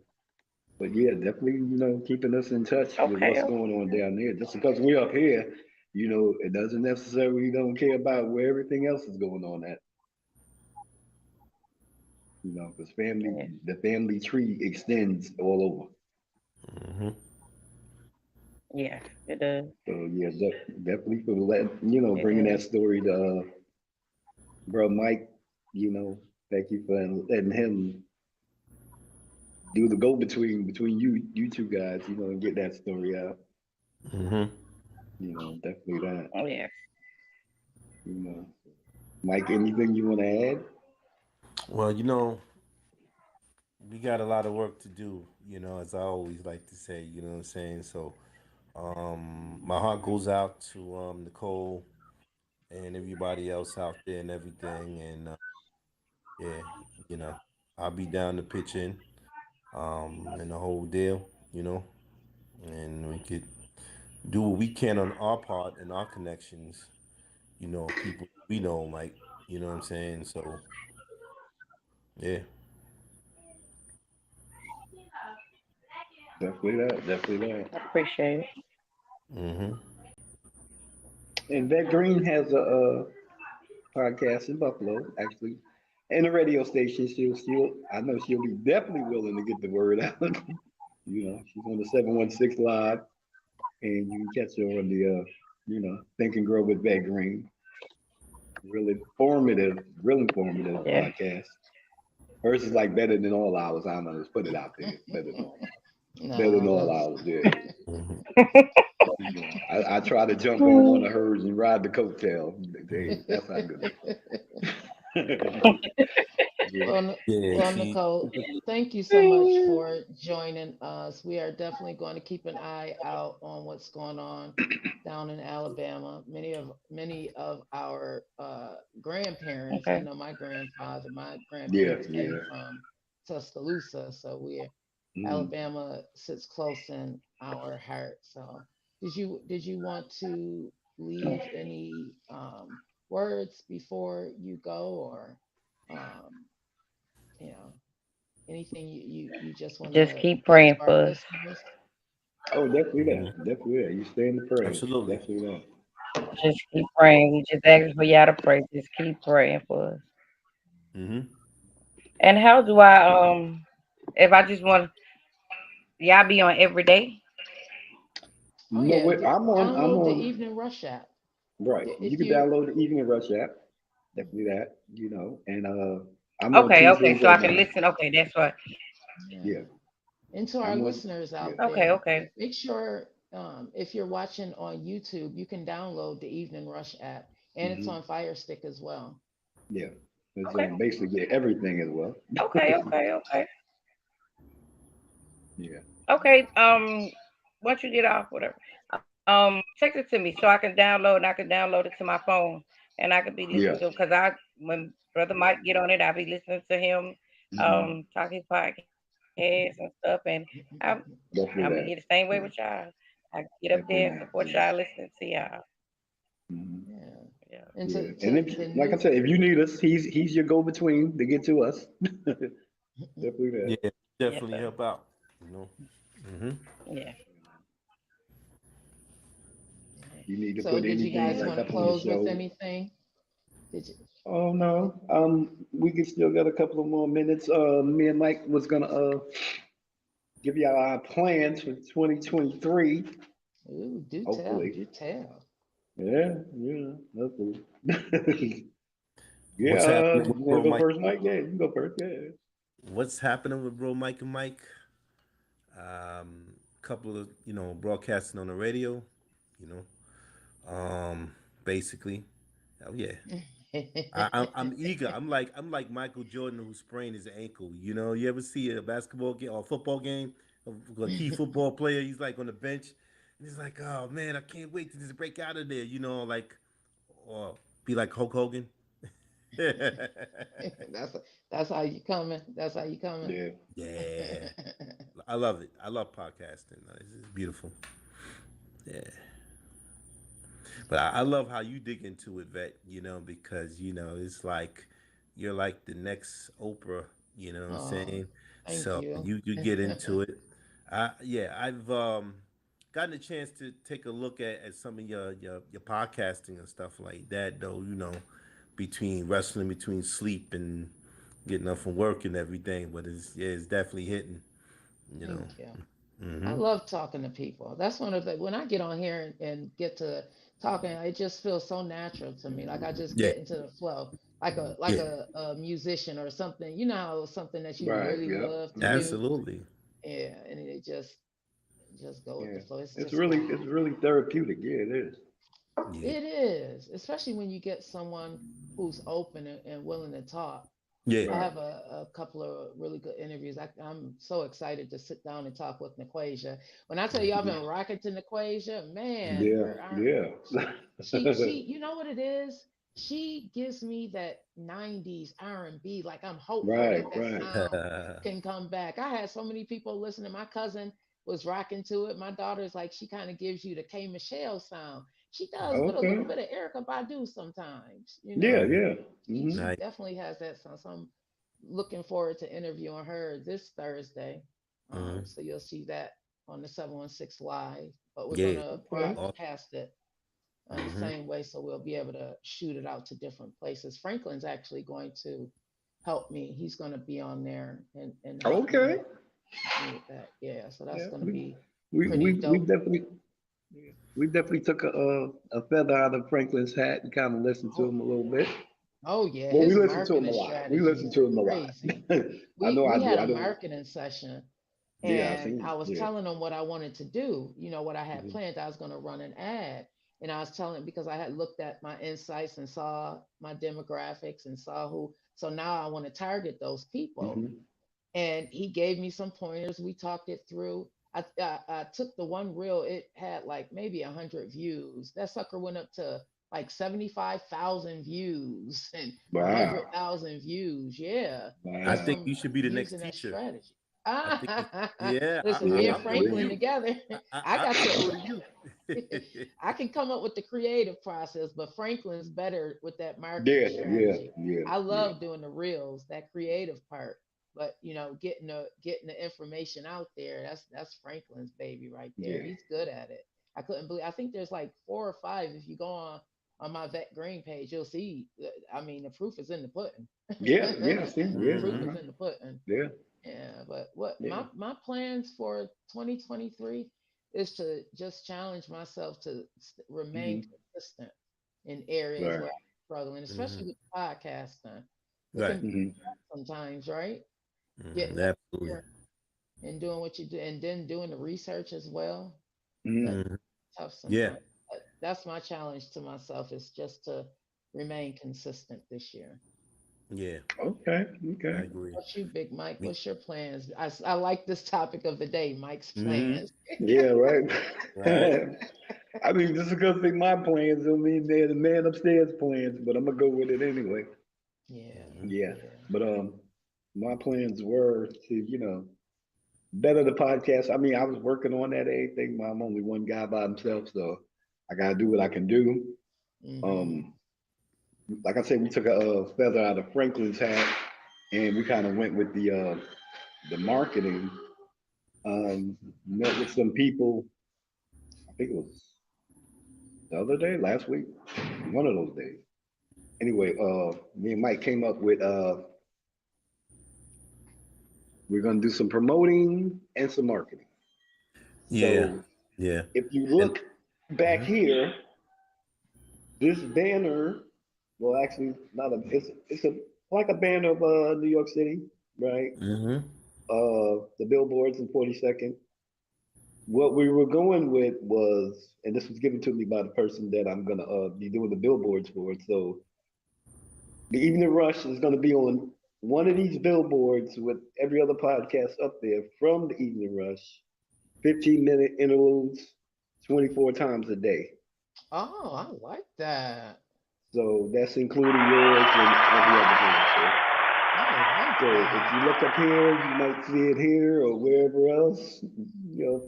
But yeah, definitely keeping us in touch with Okay. what's going on down there. Just because we're up here, it doesn't necessarily don't care about where everything else is going on at. Because Yeah. the family tree extends all over. Hmm. Yeah. It does. So yeah, definitely for letting It bringing that does. story to bro Mike. Thank you for letting him do the go between you two guys. And get that story out. Hmm. Definitely that. Oh yeah. You know, Mike, anything you want to add? Well, we got a lot of work to do, as I always like to say, you know what I'm saying? So, my heart goes out to Nicole and everybody else out there and everything. And yeah, you know, I'll be down to pitch in and the whole deal, and we could do what we can on our part and our connections, people we know, like, you know what I'm saying? So, yeah. Definitely that. Definitely that. I appreciate it. Hmm. And Vet Green has a podcast in Buffalo, actually, and a radio station. I know she'll be definitely willing to get the word out. She's on the 716 Live, and you can catch her on the, Think and Grow with Vet Green. Really informative Yeah. podcast. Hers is like better than all hours. I don't know. Just put it out there. Better than Nah, all that's hours. Yeah. I try to jump on one of hers and ride the coattail. Hey, that's not good. Yeah. well, Yeah, well, she. Nicole, thank you so much for joining us. We are definitely going to keep an eye out on what's going on down in Alabama. Many of our grandparents, I Okay. know my Yeah. grandparents came Yeah. from Tuscaloosa, so we're Mm. Alabama sits close in our heart. So, did you want to leave any words before you go, or um, you know, anything you just want Just to keep give to praying our for us. listeners? Oh, definitely Mhm. that. Definitely that. You stay in the prayers. Absolutely. Definitely that. Just keep praying. We just ask for y'all to pray. Just keep praying for us. Hmm. And how do I if I just want y'all be on every day? Oh No, yeah, wait, I'm on. I'm download the on. Evening Rush app. Right. You If can you download the Evening Rush app. Definitely that. And I'm on Okay, okay, Tuesdays so at I can 9. listen. Okay, that's what. yeah, Yeah. and to our I'm on. listeners Yeah. out Okay, there, okay. make sure if you're watching on YouTube, you can download the Evening Rush app, and it's Hmm. on Fire Stick as well. Yeah. It's Okay. basically everything as well. Okay, okay, okay. Yeah. Okay. Once you get off, whatever. Text it to me so I can download and I can download it to my phone and I could be listening Yeah. to him because when Brother Mike get on it, I'll be listening to him Hmm. talk his podcast and stuff, and I'm I'm gonna Definitely get the that. same way with y'all. I get up there and Definitely that. support y'all, listening to y'all. Hmm. Yeah, Yeah. and Yeah. And to if, the like I new said, if you need us, he's your go between to get to us. Definitely that. Yeah, Yes, definitely sir. help out. You know. Hmm. Yeah. You need to So, put did you anything guys like want to up on the close with show. anything? Did you? Oh no. We can still got a couple of more minutes. Me and Mike was gonna give y'all our plans for 2023. Ooh, do tell, Hopefully. do tell. Yeah, yeah, hopefully. Yeah, What's happening you with wanna bro go Mike? first, Mike? Yeah, you can go first. Yeah. What's happening with bro Mike and Mike? Couple of broadcasting on the radio. You basically. Oh yeah. I'm eager. I'm like Michael Jordan who sprained his ankle. You ever see a basketball game or a football game of a key football player? He's like on the bench, and he's like, "Oh man, I can't wait to just break out of there." Like or be like Hulk Hogan. that's that's how you coming. That's how you coming. Yeah. Yeah, I love it. I love podcasting. It's beautiful. Yeah, but I love how you dig into it, Vet. Because it's like you're like the next Oprah. You know what I'm Oh, saying? thank So you. you get into it. Yeah, I've gotten a chance to take a look at some of your podcasting and stuff like that. Though between wrestling, between sleep and getting up from work and everything, but it's definitely hitting. You know. Thank you. I Hmm. love talking to people. That's one of the when I get on here and get to talking, it just feels so natural to me. Like I just Yeah. get into the flow, like Yeah. a musician or something. You know how it's something that you Right. really Yep. love to Hmm. do. Absolutely. Yeah, and it just go with Yeah. the flow. It's It's just really wow. it's really therapeutic. Yeah, it is. Yeah. It is, especially when you get someone who's open and willing to talk. Yeah. I Right. have a couple of really good interviews. I'm so excited to sit down and talk with Naquasia. When I tell you I've Mhm. been rocking to Naquasia, man, Yeah. Yeah. you know what it is? She gives me that 90s R&B. Like I'm hopeful Right. that that Right. sound can come back. I had so many people listening. My cousin was rocking to it. My daughter's like, she kind of gives you the K Michelle sound. She does with a little Okay. bit of Erica Badu sometimes, you Yeah. know. Mhm. Yeah. She Hmm. Nice. definitely has that sound. So I'm looking forward to interviewing her this Thursday. Mhm. So you'll see that on the 716 Live, but we're Yeah. gonna Okay. Oh, broadcast it the mhm. same way, so we'll be able to shoot it out to different places. Franklin's actually going to help me. He's going to be on there and help Okay. me with that. Yeah, so that's Yeah. going to be We pretty we dope. definitely yeah, we definitely took a feather out of Franklin's hat and kind of listened to Oh, him a little bit. oh yeah, Well, we his listened to him a marketing lot. We strategy listened is to him a lot. crazy. I We know I we do. had I a don't. marketing session Yeah, I and seen. I was Yeah. telling them what I wanted to do, what I had Hmm. planned. I was going to run an ad. And I was telling because I had looked at my insights and saw my demographics and saw who. So now I want to target those people. Hmm. And he gave me some pointers. We talked it through. I took the one reel. It had like maybe 100 views. That sucker went up to like 75,000 views and a hundred Wow. thousand views. Yeah, I just Wow. think from you should be the next using that teacher. strategy. I think yeah, Listen, me Yeah. and I'll go to Yeah. Franklin you. together, I got I'll to. go to you. I can come up with the creative process, but Franklin's better with that marketing Yeah. Yeah. strategy. Yeah. I Yeah. love doing the reels, that creative part, but getting the information out there, that's Franklin's baby right there. Yeah. He's good at it. I couldn't believe. I think there's like 4 or 5. If you go on my Vet Green page, you'll see. I mean, the proof is in the pudding. Yeah. Yeah. I The see. Yeah. proof Hmm. is in the pudding. Yeah. Yeah, but what Yeah. my plans for 2023 is to just challenge myself to remain Hmm. consistent in areas Right. where I'm struggling, Hmm. especially with podcasting. It can Right. be Hmm. sometimes, right? Hmm. Getting up Absolutely. there and doing what you do, and then doing the research as well. Hmm. That's Hmm. tough Yeah. sometimes. But that's my challenge to myself is just to remain consistent this year. Yeah. Okay. I Okay. agree. What's you, Big Mike? Me. What's your plans? I like this topic of the day, Mike's Hmm. plans. Yeah. Right. Right. I mean, this is gonna be my plans. I mean, they're the man upstairs plans, but I'm gonna go with it anyway. Yeah, Hmm. Yeah. yeah. But my plans were to, better the podcast. I mean, I was working on that everything, but I'm only one guy by himself, so I gotta do what I can do. Mm-hmm. Um, like I said, we took a feather out of Franklin's hat, and we kind of went with the marketing. Met with some people. I think it was the other day, last week, one of those days. Anyway, me and Mike came up with we're gonna do some promoting and some marketing. Yeah. So Yeah. if you And look back mhm. here, this banner, well, actually, not a, it's a like a banner of New York City, right? Mhm. The billboards in 42nd. What we were going with was, and this was given to me by the person that I'm gonna be doing the billboards for. So the Evening Rush is gonna be on one of these billboards with every other podcast up there from the Evening Rush, 15-minute interludes, 24 times a day. Oh, I like that. So that's including yours and every other one. Oh, thanks, So if Don. you look up here, you might see it here or wherever else.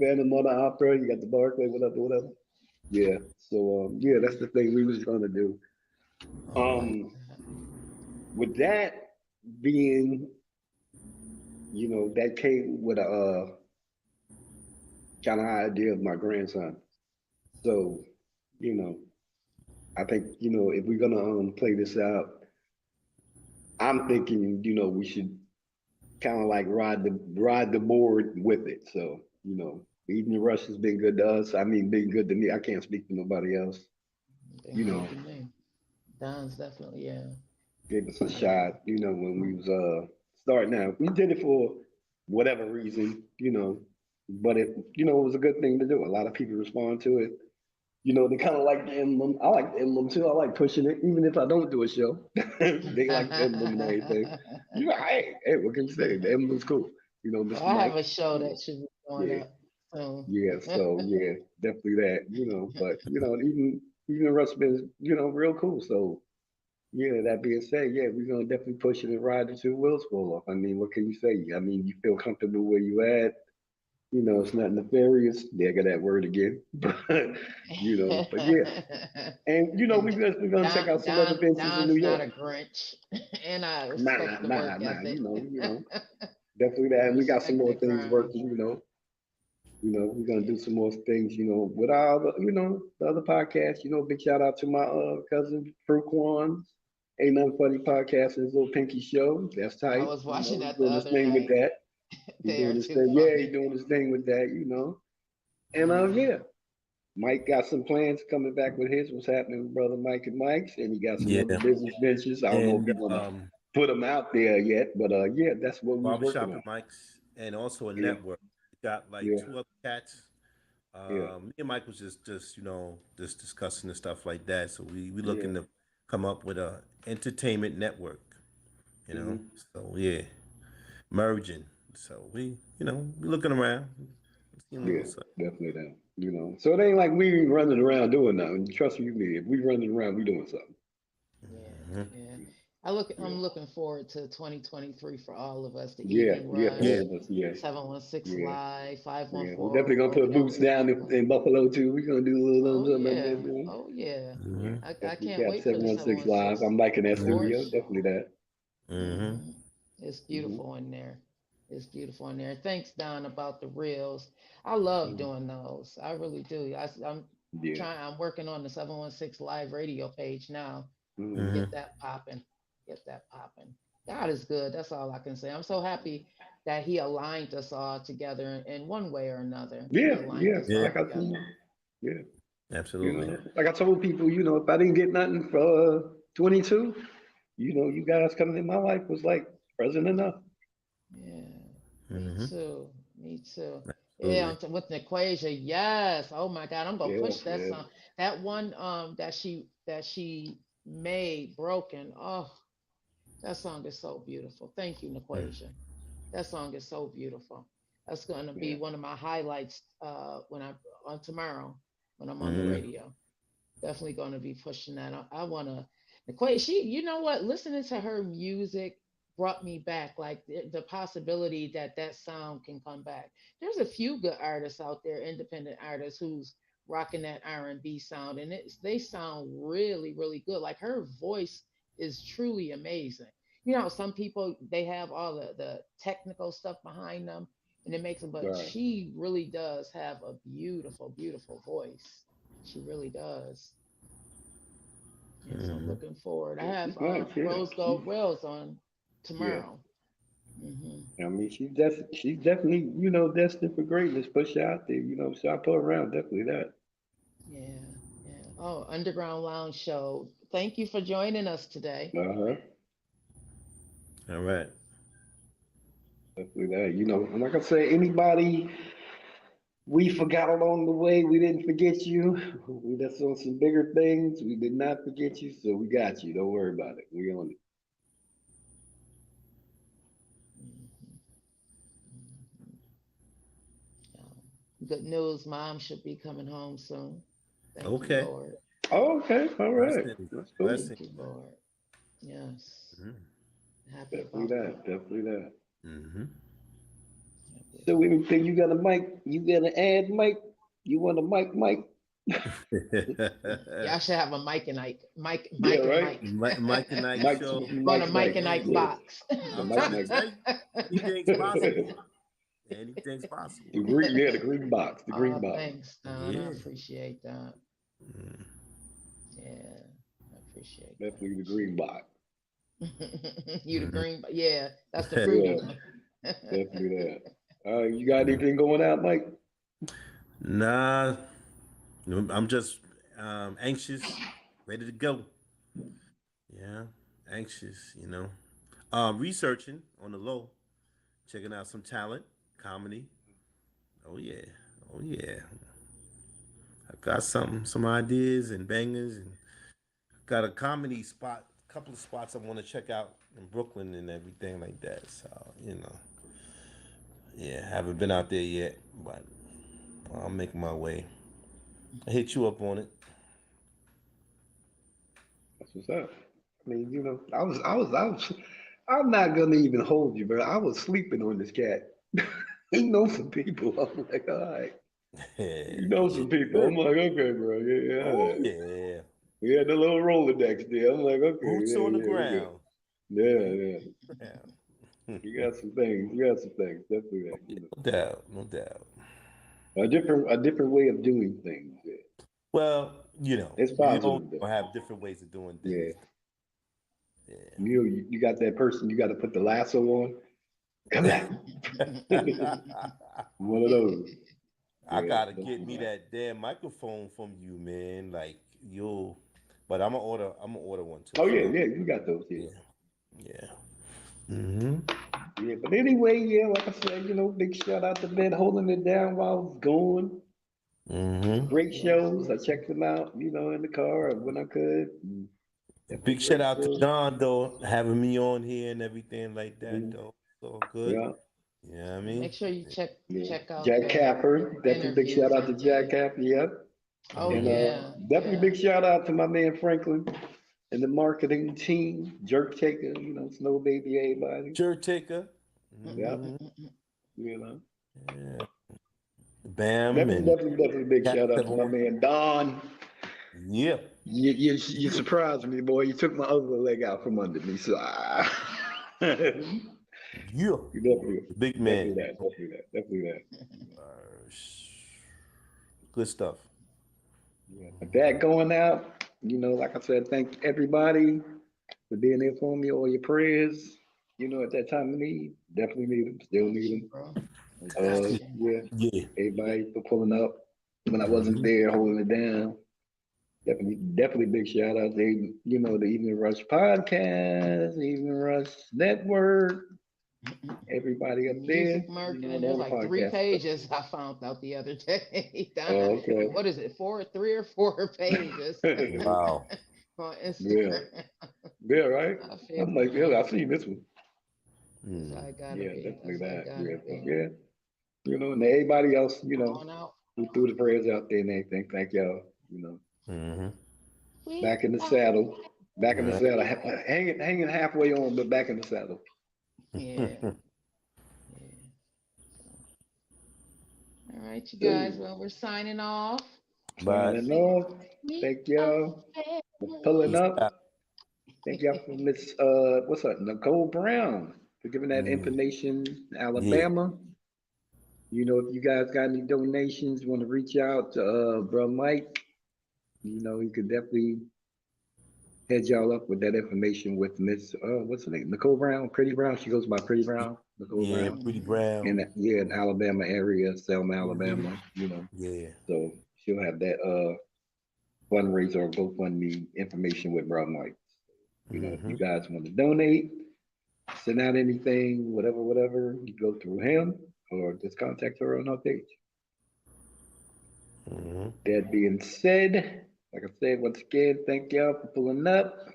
Phantom of the Opera, you got the Barclay, whatever, whatever. Yeah. So yeah, that's the thing we was gonna do. All I right. like Um, that. with that being, that came with a kind of idea of my grandson. So, you know, I think, if we're gonna play this out, I'm thinking, we should kind of like ride the board with it. So, eating the rush has been good to us. I mean, been good to me. I can't speak for nobody else. Been You good know, to me. Don's definitely, yeah. gave us a Yeah. shot. When we was starting out, we did it for whatever reason. But it was a good thing to do. A lot of people respond to it. They kind of like the emblem. I like the emblem too. I like pushing it, even if I don't do a show. They like the emblem and everything. Hey, what can you say? The emblem's cool. Well, Mr. I have Mike. a show You know, that should be going yeah. up soon. Yeah, so yeah, definitely that, but even the rest been, real cool. So yeah, that being said, yeah, we're gonna definitely push it and ride until the wheels fall off. I mean, what can you say? I mean, you feel comfortable where you at, it's not nefarious. There go that word again. But yeah. And And we're gonna check out some other venues in New Don's not York. a Grinch, and I Nah, respect the nah, work nah, ethic. definitely I that. And we got some respect more the things grind. working, we're gonna Yeah. do some more things, with all the other podcasts. Big shout out to my cousin Fruquan. Ain't Nothing Funny podcast and his little pinky show. That's I tight. was watching He's that the doing his other thing with night. that. He's They doing are his too thing. Yeah, he's funny. doing his thing with that. And Hmm. yeah. Mike got some plans coming back with his. What's happening with brother Mike and Mike's, and he got some other Yeah. business ventures. I don't know if And he want to put them out there yet, but yeah, that's what we was working barbershop on. and mics, and also a Yeah, network. We got like yeah, two other cats. yeah, Me and Mike was just just discussing and stuff like that. So we yeah. looking to come up with a entertainment network. You know, Hmm. so yeah, merging. So we looking around. Yeah, What's up. definitely that. So it ain't like we running around doing nothing. Trust you me, if we running around, we doing something. Yeah, Mhm. yeah. Yeah, I'm looking forward to 2023 for all of us. The yeah, Evening yeah. For Rush, Yeah. all of us, yeah, 716 yeah, Live, yeah. We definitely gonna 5140, put whatever boots we down want to in call it. Buffalo too. We gonna do a little Oh something over yeah. there. Oh yeah. Hmm. I Definitely can't got wait for the 716 live. 716 I'm liking that Hmm. studio. Sports. Definitely that. Hmm. Hmm. It's Hmm. beautiful in there. It's beautiful in there. Thanks, Don, about the reels. I love Hmm. doing those. I really do. I'm Yeah. trying. I'm working on the 716 Live radio page now. Hmm. Hmm. Get that popping. Get that popping. God is good. That's all I can say. I'm so happy that He aligned us all together in one way or another. He Yeah, aligned yeah. us Yeah. all Like I together. told you. Yeah. Absolutely. Like I told people, if I didn't get nothing for 22, you guys coming in my life was like present enough. Yeah, me Hmm. too. Me too. Yeah, Absolutely. with Niquasia, yes. Oh my God, I'm gonna Yeah, push that yeah, song. That one that she made broken. Oh, that song is so beautiful. Thank you, Niquasia. That song is so beautiful. That's gonna be yeah. one of my highlights when I on tomorrow when I'm on the Hmm. radio. Definitely gonna be pushing that. I wanna Niquasia. She, you know what? Listening to her music brought me back, like the possibility that that sound can come back. There's a few good artists out there, independent artists who's rocking that R&B sound, and they sound really, really good. Like her voice is truly amazing. You know, some people they have all the technical stuff behind them, and it makes them. But Right. she really does have a beautiful, beautiful voice. She really does. Yeah, so I'm Hmm. looking forward. I Yeah, have she's nice. Yeah, Rose Gold Rails on yeah. tomorrow. Hmm. I mean, she's definitely, destined for greatness. Push her out there, so I put her around. Definitely that. Yeah, yeah. Oh, Underground Lounge Show. Thank you for joining us today. Uh-huh. All right. Definitely that. And like I said, anybody we forgot along the way, we didn't forget you. We just on some bigger things. We did not forget you, so we got you. Don't worry about it. We on it. Hmm. Hmm. Good news. Mom should be coming home soon. Thank you, Okay. Lord. Oh, okay, all right. Blessing, That's cool. blessing. Thank you, Lord. Yes. Mm-hmm. Happy Definitely about that. that. Definitely that. Mm-hmm. Happy So about anything you got a mic? You got an ad mic? You want a mic? Mic? Y'all should have a Yeah, Mike and right. Mike. Mike and Ike Mike, show. Want a Mike's Mike mic. and Ike Yeah. box. The I'm Mike's trying to mic. tell you, anything's possible. Anything's possible. The green, yeah, the green box. The green box. Thanks, Don. I Yeah. appreciate that. Mm. Yeah, I appreciate Definitely the green box. that. You the Mhm. green, yeah, that's the fruity Yeah, one. definitely that. You got anything going out, Mike? Nah, I'm just anxious, ready to go. Yeah, anxious, researching on the low, checking out some talent, comedy. Oh yeah, oh yeah. I got some ideas and bangers, and got a comedy spot, couple of spots I want to check out in Brooklyn and everything like that. So yeah, haven't been out there yet, but I'll make my way. I hit you up on it. That's what's up. I mean, I'm not gonna even hold you, bro. I was sleeping on this cat. He knows some people. I'm like, all right. You know Yeah, some people. I'm good. like, okay, bro. Yeah, Oh yeah. yeah, We had the little Rolodex there. I'm like, okay, boots yeah, on the yeah, we good. ground. Yeah, Boots yeah. on the ground. You got some things. You got some things. Definitely Oh, that. yeah, no doubt, no doubt. A different way of doing things. Yeah. Well, It's we all positive though. have different ways of doing Yeah. things. You got that person you got to put the lasso on. Come back. Yeah. One of those. I Yeah, gotta get definitely me that. that damn microphone from you, man. Like you'll, but I'm gonna order one too Oh for yeah, me. yeah, you got those. Yeah. Yeah, yeah. Mm-hmm. Yeah, but anyway, yeah, like I said, big shout out to Ben holding it down while I was going. Mm-hmm. Great Yes, shows. I yes. checked them out, in the car when I could. Definitely Big shout great out to shows. Don though, having me on here and everything like that Mhm. though. It's all good. Yeah, You know what I And mean? make sure you yeah. check out Jack the Capper. Definitely big shout interviews out I to Jack did. Capper. Yep. Oh And Mm-hmm. yeah, definitely yeah. big shout out to my man Franklin and the marketing team, Jerk Taker, Snow Baby, everybody. Sure taker. Yep. Mm-hmm. You know. Yeah. Bam Definitely, and definitely, definitely big Cat shout out to my 7-1. man Don. Yeah. You surprised me, boy. You took my other leg out from under me. So you Yeah. definitely, Big definitely man. that, definitely that, definitely that. Good stuff. Yeah. But that going out, like I said, thank everybody for being there for me. All your prayers, at that time of need. Definitely need them. Still Got need you, them. bro. Got you. Yeah. Yeah. Everybody for pulling up when I wasn't Hmm. there, holding it down. Definitely, definitely big shout out to the Evening Rush podcast, Evening Rush Network, everybody up there, Music marketing. and There's all the like three podcast stuff. pages I found out the other day. Donna, Oh, okay. what is it? Three or four pages Wow. on Yeah, Instagram. yeah, right. I feel I'm like, yeah, I see this one. that's how Mm. I gotta Yeah, be. definitely That's how I that. gotta Yeah, so, be. yeah, and everybody else, On out. who threw the prayers out there and everything. Thank y'all. Hmm. We Back in the are. saddle, back in the Right. saddle, hanging halfway on, but back in the saddle. Yeah. Yeah. All right, you guys. So, Well, we're signing off. Bye. signing off. We Thank are y'all for pulling family. Peace up. out. Thank y'all for Miss what's up, Nicole Brown for giving that Mm. information, Yeah. Alabama. If you guys got any donations, want to reach out to Bro Mike, he could definitely head y'all up with that information with Miss what's her name? Nicole Brown, Pretty Brown. She goes by Pretty Brown, Nicole Yeah. Brown. Pretty Mhm. In brown. in Alabama area, Selma, Hmm. Alabama. Yeah. So she'll have that fundraiser or GoFundMe information with Bro Mike. If Hmm. you guys want to donate, send out anything, whatever, you go through him or just contact her on our page. Hmm. That being said, like I said, once again, thank y'all for pulling up.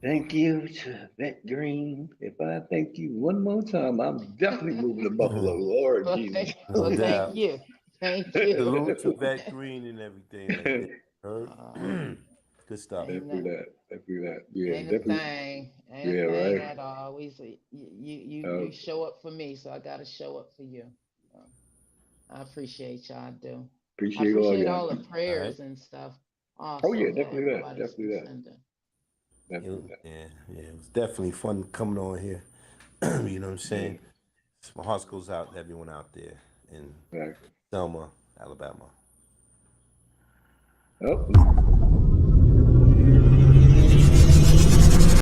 Thank you to Vet Green. If I thank you one more time, I'm definitely moving to Buffalo. Lord Well, Jesus. No thank doubt. you. Thank you. Salute to Vet Green and everything like that. Heard? Good stuff. Ain't Definitely no, that. Definitely that. Yeah, ain't a definitely. thing. Ain't Yeah, a thing right. at all. You Uh, show up for me, so I gotta show up for you. So, I appreciate y'all. I do. I appreciate all appreciate y'all. all the All right. prayers and stuff Oh yeah, also that definitely that. everybody's Definitely been that. sending. Definitely that. Yeah. It was definitely fun coming on here. You know what I'm Yeah, saying? My heart goes out to everyone out there in exactly. Selma, Alabama. Oh,